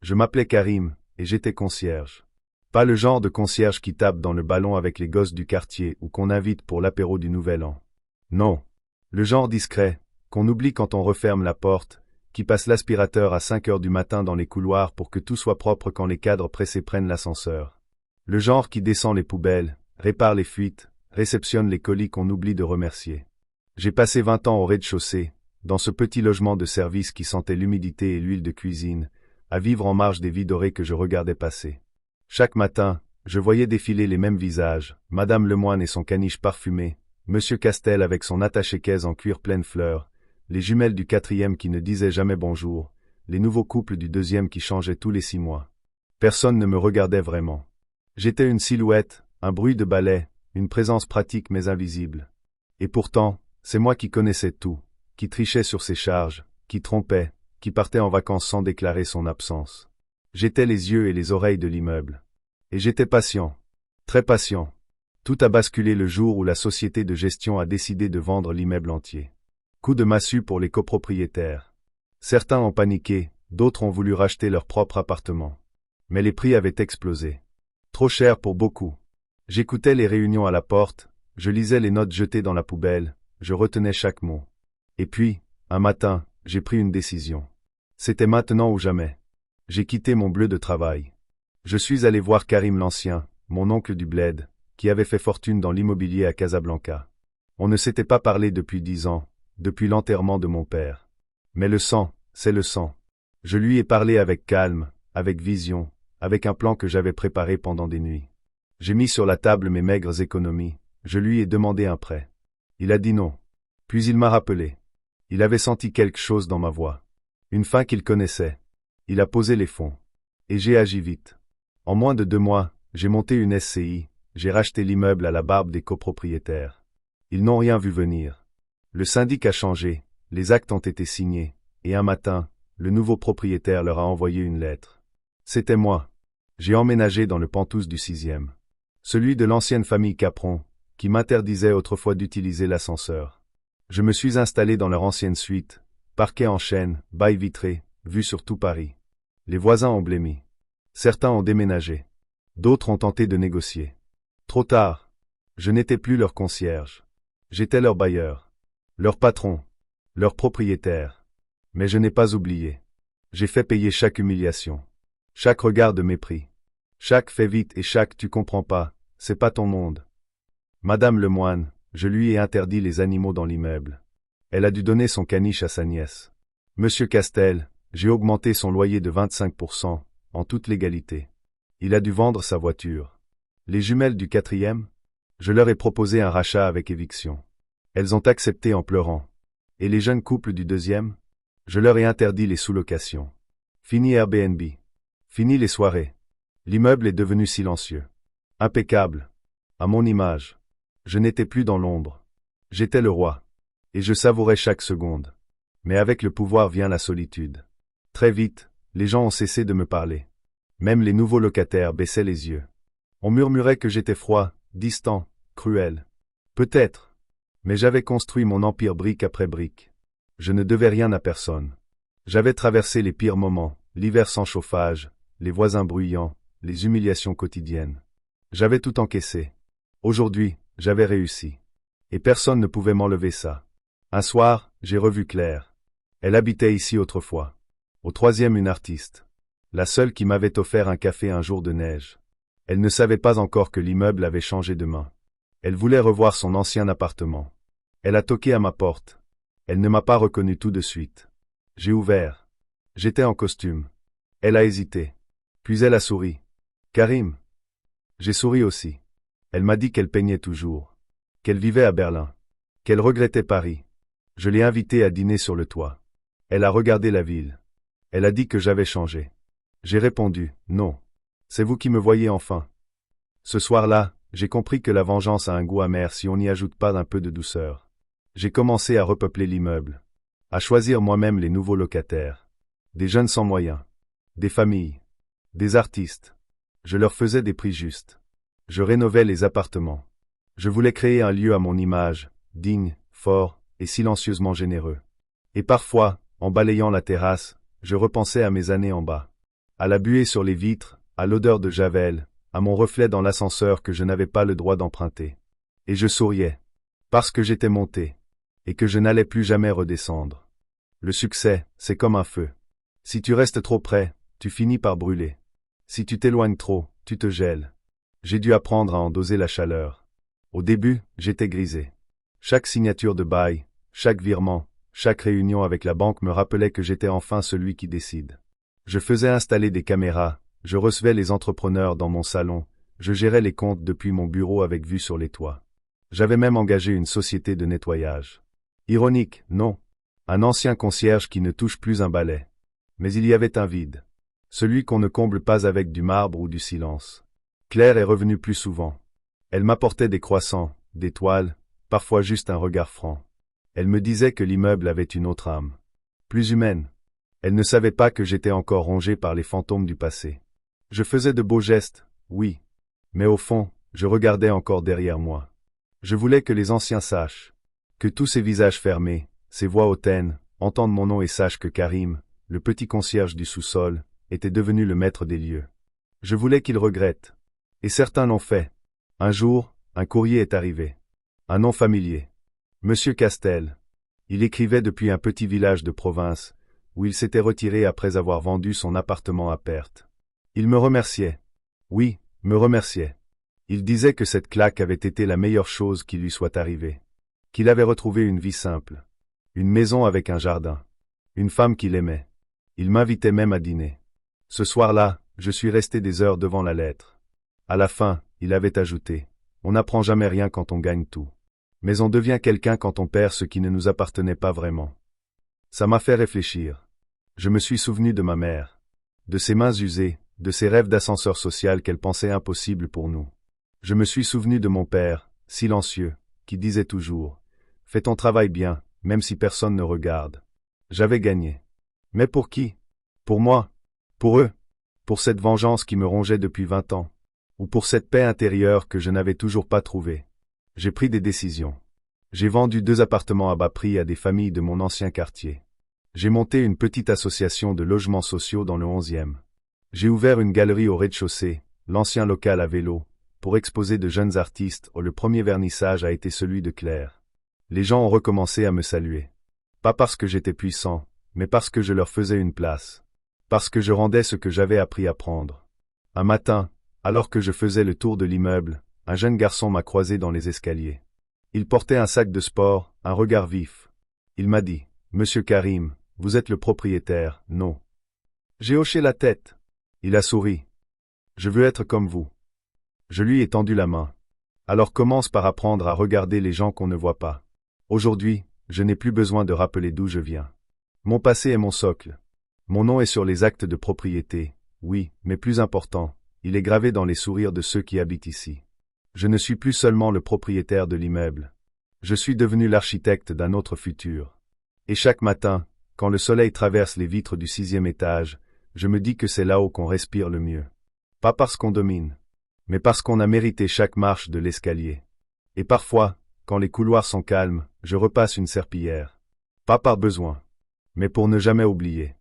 Je m'appelais Karim, et j'étais concierge. Pas le genre de concierge qui tape dans le ballon avec les gosses du quartier ou qu'on invite pour l'apéro du Nouvel An. Non. Le genre discret, qu'on oublie quand on referme la porte, qui passe l'aspirateur à 5 heures du matin dans les couloirs pour que tout soit propre quand les cadres pressés prennent l'ascenseur. Le genre qui descend les poubelles, répare les fuites, réceptionne les colis qu'on oublie de remercier. J'ai passé 20 ans au rez-de-chaussée, dans ce petit logement de service qui sentait l'humidité et l'huile de cuisine, à vivre en marge des vies dorées que je regardais passer. Chaque matin, je voyais défiler les mêmes visages, Madame Lemoine et son caniche parfumé, Monsieur Castel avec son attaché-caisse en cuir pleine fleurs, les jumelles du 4e qui ne disaient jamais bonjour, les nouveaux couples du 2e qui changeaient tous les 6 mois. Personne ne me regardait vraiment. J'étais une silhouette, un bruit de balai, une présence pratique mais invisible. Et pourtant, c'est moi qui connaissais tout, qui trichait sur ses charges, qui trompait, qui partait en vacances sans déclarer son absence. J'étais les yeux et les oreilles de l'immeuble. Et j'étais patient. Très patient. Tout a basculé le jour où la société de gestion a décidé de vendre l'immeuble entier. Coup de massue pour les copropriétaires. Certains ont paniqué, d'autres ont voulu racheter leur propre appartement. Mais les prix avaient explosé. Trop cher pour beaucoup. J'écoutais les réunions à la porte, je lisais les notes jetées dans la poubelle, je retenais chaque mot. Et puis, un matin, j'ai pris une décision. C'était maintenant ou jamais. J'ai quitté mon bleu de travail. Je suis allé voir Karim l'Ancien, mon oncle du bled, qui avait fait fortune dans l'immobilier à Casablanca. On ne s'était pas parlé depuis 10 ans, depuis l'enterrement de mon père. Mais le sang, c'est le sang. Je lui ai parlé avec calme, avec vision, avec un plan que j'avais préparé pendant des nuits. J'ai mis sur la table mes maigres économies, je lui ai demandé un prêt. Il a dit non. Puis il m'a rappelé. Il avait senti quelque chose dans ma voix. Une fin qu'il connaissait. Il a posé les fonds. Et j'ai agi vite. En moins de 2 mois, j'ai monté une SCI, j'ai racheté l'immeuble à la barbe des copropriétaires. Ils n'ont rien vu venir. Le syndic a changé, les actes ont été signés, et un matin, le nouveau propriétaire leur a envoyé une lettre. C'était moi. J'ai emménagé dans le Penthouse du 6e. Celui de l'ancienne famille Capron, qui m'interdisait autrefois d'utiliser l'ascenseur. Je me suis installé dans leur ancienne suite, parquet en chêne, bail vitré, vue sur tout Paris. Les voisins ont blêmi. Certains ont déménagé. D'autres ont tenté de négocier. Trop tard. Je n'étais plus leur concierge. J'étais leur bailleur. Leur patron. Leur propriétaire. Mais je n'ai pas oublié. J'ai fait payer chaque humiliation. Chaque regard de mépris. Chaque fais vite et chaque tu comprends pas, c'est pas ton monde. Madame Lemoine, je lui ai interdit les animaux dans l'immeuble. Elle a dû donner son caniche à sa nièce. Monsieur Castel, j'ai augmenté son loyer de 25%, en toute légalité. Il a dû vendre sa voiture. Les jumelles du 4e, je leur ai proposé un rachat avec éviction. Elles ont accepté en pleurant. Et les jeunes couples du 2e, je leur ai interdit les sous-locations. Fini Airbnb. Fini les soirées. L'immeuble est devenu silencieux. Impeccable. À mon image. Je n'étais plus dans l'ombre. J'étais le roi. Et je savourais chaque seconde. Mais avec le pouvoir vient la solitude. Très vite, les gens ont cessé de me parler. Même les nouveaux locataires baissaient les yeux. On murmurait que j'étais froid, distant, cruel. Peut-être. Mais j'avais construit mon empire brique après brique. Je ne devais rien à personne. J'avais traversé les pires moments, l'hiver sans chauffage, les voisins bruyants, les humiliations quotidiennes. J'avais tout encaissé. Aujourd'hui, j'avais réussi. Et personne ne pouvait m'enlever ça. Un soir, j'ai revu Claire. Elle habitait ici autrefois. Au 3e, une artiste. La seule qui m'avait offert un café un jour de neige. Elle ne savait pas encore que l'immeuble avait changé de main. Elle voulait revoir son ancien appartement. Elle a toqué à ma porte. Elle ne m'a pas reconnu tout de suite. J'ai ouvert. J'étais en costume. Elle a hésité. Puis elle a souri. Karim. J'ai souri aussi. Elle m'a dit qu'elle peignait toujours. Qu'elle vivait à Berlin. Qu'elle regrettait Paris. Je l'ai invitée à dîner sur le toit. Elle a regardé la ville. Elle a dit que j'avais changé. J'ai répondu, non. C'est vous qui me voyez enfin. Ce soir-là, j'ai compris que la vengeance a un goût amer si on n'y ajoute pas un peu de douceur. J'ai commencé à repeupler l'immeuble. À choisir moi-même les nouveaux locataires. Des jeunes sans moyens. Des familles. Des artistes. Je leur faisais des prix justes. Je rénovais les appartements. Je voulais créer un lieu à mon image, digne, fort et silencieusement généreux. Et parfois, en balayant la terrasse, je repensais à mes années en bas. à la buée sur les vitres, à l'odeur de javel, à mon reflet dans l'ascenseur que je n'avais pas le droit d'emprunter. Et je souriais. Parce que j'étais monté. Et que je n'allais plus jamais redescendre. Le succès, c'est comme un feu. Si tu restes trop près, tu finis par brûler. Si tu t'éloignes trop, tu te gèles. J'ai dû apprendre à en doser la chaleur. Au début, j'étais grisé. Chaque signature de bail, chaque virement, chaque réunion avec la banque me rappelait que j'étais enfin celui qui décide. Je faisais installer des caméras, je recevais les entrepreneurs dans mon salon, je gérais les comptes depuis mon bureau avec vue sur les toits. J'avais même engagé une société de nettoyage. Ironique, non. Un ancien concierge qui ne touche plus un balai. Mais il y avait un vide. Celui qu'on ne comble pas avec du marbre ou du silence. Claire est revenue plus souvent. Elle m'apportait des croissants, des toiles, parfois juste un regard franc. Elle me disait que l'immeuble avait une autre âme. Plus humaine. Elle ne savait pas que j'étais encore rongé par les fantômes du passé. Je faisais de beaux gestes, oui. Mais au fond, je regardais encore derrière moi. Je voulais que les anciens sachent. Que tous ces visages fermés, ces voix hautaines, entendent mon nom et sachent que Karim, le petit concierge du sous-sol, était devenu le maître des lieux. Je voulais qu'ils regrettent. Et certains l'ont fait. Un jour, un courrier est arrivé. Un nom familier. Monsieur Castel. Il écrivait depuis un petit village de province, où il s'était retiré après avoir vendu son appartement à perte. Il me remerciait. Oui, me remerciait. Il disait que cette claque avait été la meilleure chose qui lui soit arrivée. Qu'il avait retrouvé une vie simple. Une maison avec un jardin. Une femme qu'il aimait. Il m'invitait même à dîner. Ce soir-là, je suis resté des heures devant la lettre. À la fin, il avait ajouté. On n'apprend jamais rien quand on gagne tout. Mais on devient quelqu'un quand on perd ce qui ne nous appartenait pas vraiment. Ça m'a fait réfléchir. Je me suis souvenu de ma mère. De ses mains usées, de ses rêves d'ascenseur social qu'elle pensait impossibles pour nous. Je me suis souvenu de mon père, silencieux, qui disait toujours « Fais ton travail bien, même si personne ne regarde. » J'avais gagné. Mais pour qui? Pour moi? Pour eux? Pour cette vengeance qui me rongeait depuis 20 ans? Ou pour cette paix intérieure que je n'avais toujours pas trouvée? J'ai pris des décisions. J'ai vendu 2 appartements à bas prix à des familles de mon ancien quartier. J'ai monté une petite association de logements sociaux dans le 11e. J'ai ouvert une galerie au rez-de-chaussée, l'ancien local à vélo, pour exposer de jeunes artistes où le premier vernissage a été celui de Claire. Les gens ont recommencé à me saluer. Pas parce que j'étais puissant, mais parce que je leur faisais une place. Parce que je rendais ce que j'avais appris à prendre. Un matin, alors que je faisais le tour de l'immeuble, un jeune garçon m'a croisé dans les escaliers. Il portait un sac de sport, un regard vif. Il m'a dit, « Monsieur Karim, vous êtes le propriétaire, non ?» J'ai hoché la tête. Il a souri. « Je veux être comme vous. » Je lui ai tendu la main. Alors commence par apprendre à regarder les gens qu'on ne voit pas. Aujourd'hui, je n'ai plus besoin de rappeler d'où je viens. Mon passé est mon socle. Mon nom est sur les actes de propriété, oui, mais plus important, il est gravé dans les sourires de ceux qui habitent ici. Je ne suis plus seulement le propriétaire de l'immeuble. Je suis devenu l'architecte d'un autre futur. Et chaque matin, quand le soleil traverse les vitres du 6e étage, je me dis que c'est là-haut qu'on respire le mieux. Pas parce qu'on domine, mais parce qu'on a mérité chaque marche de l'escalier. Et parfois, quand les couloirs sont calmes, je repasse une serpillière. Pas par besoin, mais pour ne jamais oublier.